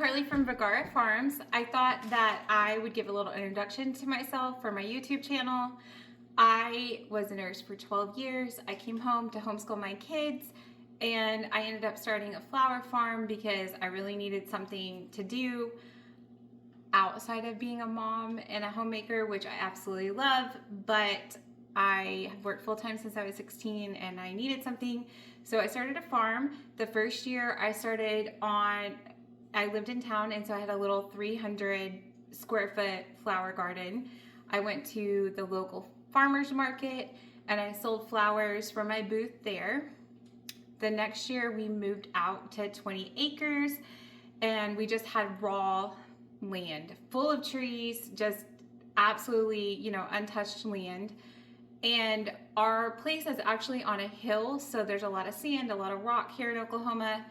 Carly from Vergara Farms. I thought that I would give a little introduction to myself for my YouTube channel. I was a nurse for 12 years. I came home to homeschool my kids and I ended up starting a flower farm because I really needed something to do outside of being a mom and a homemaker, which I absolutely love, but I have worked full-time since I was 16 and I needed something. So I started a farm. The first year I lived in town, and so I had a little 300 square foot flower garden. I went to the local farmers market and I sold flowers from my booth there. The next year we moved out to 20 acres and we just had raw land full of trees, just absolutely, untouched land. And our place is actually on a hill, so there's a lot of sand, a lot of rock here in Oklahoma.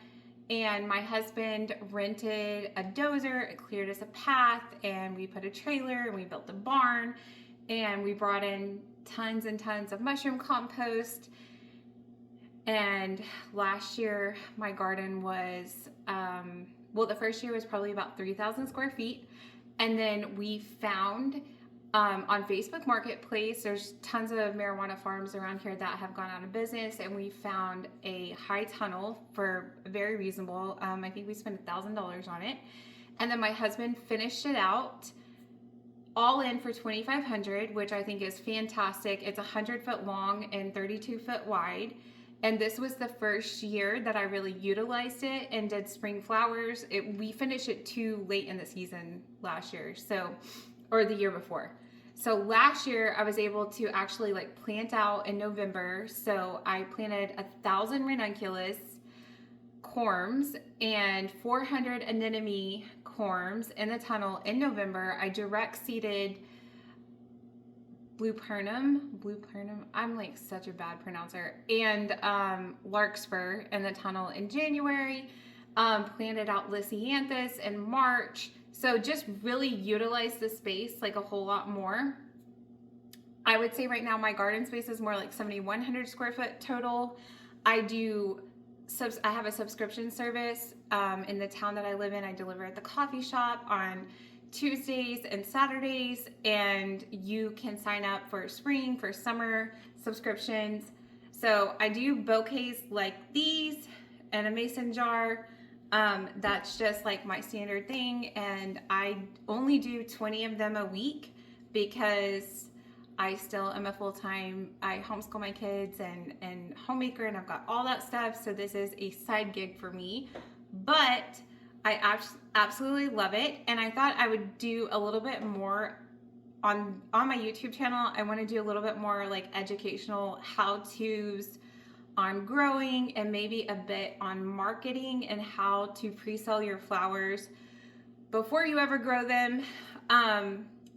And my husband rented a dozer, it cleared us a path, and we put a trailer and we built a barn, and we brought in tons and tons of mushroom compost. And last year my garden was, the first year was probably about 3,000 square feet. And then we found on Facebook Marketplace, there's tons of marijuana farms around here that have gone out of business, and we found a high tunnel for very reasonable. I think we spent $1,000 on it. And then my husband finished it out all in for $2,500, which I think is fantastic. It's 100 foot long and 32 foot wide. And this was the first year that I really utilized it and did spring flowers. We finished it too late in the season last year, or the year before. So last year I was able to actually plant out in November. So I planted 1,000 ranunculus corms and 400 anemone corms in the tunnel in November. I direct seeded Bluepernum, I'm such a bad pronouncer, and Larkspur in the tunnel in January, planted out Lisianthus in March. So just really utilize the space a whole lot more. I would say right now my garden space is more like 7,100 square foot total. I have a subscription service in the town that I live in. I deliver at the coffee shop on Tuesdays and Saturdays, and you can sign up for spring, for summer subscriptions. So I do bouquets like these and a mason jar. That's just my standard thing, and I only do 20 of them a week because I still am a full-time, I homeschool my kids and homemaker, and I've got all that stuff, so this is a side gig for me, but I absolutely love it. And I thought I would do a little bit more on my YouTube channel. I want to do a little bit more educational how-tos on growing, and maybe a bit on marketing and how to pre-sell your flowers before you ever grow them.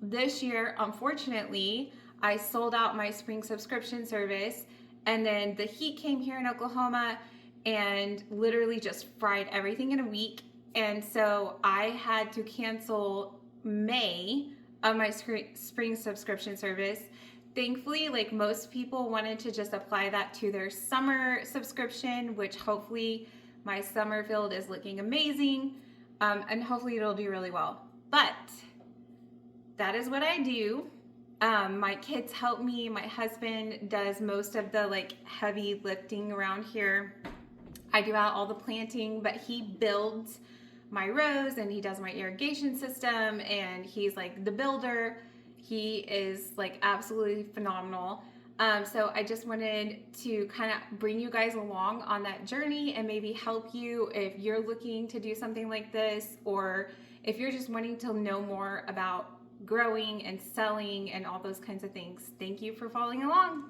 This year, unfortunately, I sold out my spring subscription service, and then the heat came here in Oklahoma and literally just fried everything in a week. And so I had to cancel May of my spring subscription service. Thankfully, most people wanted to just apply that to their summer subscription, which hopefully my summer field is looking amazing, and hopefully it'll do really well. But that is what I do. My kids help me. My husband does most of the heavy lifting around here. I do all the planting, but he builds my rows and he does my irrigation system, and he's the builder. He is absolutely phenomenal. So I just wanted to kind of bring you guys along on that journey and maybe help you if you're looking to do something like this, or if you're just wanting to know more about growing and selling and all those kinds of things. Thank you for following along.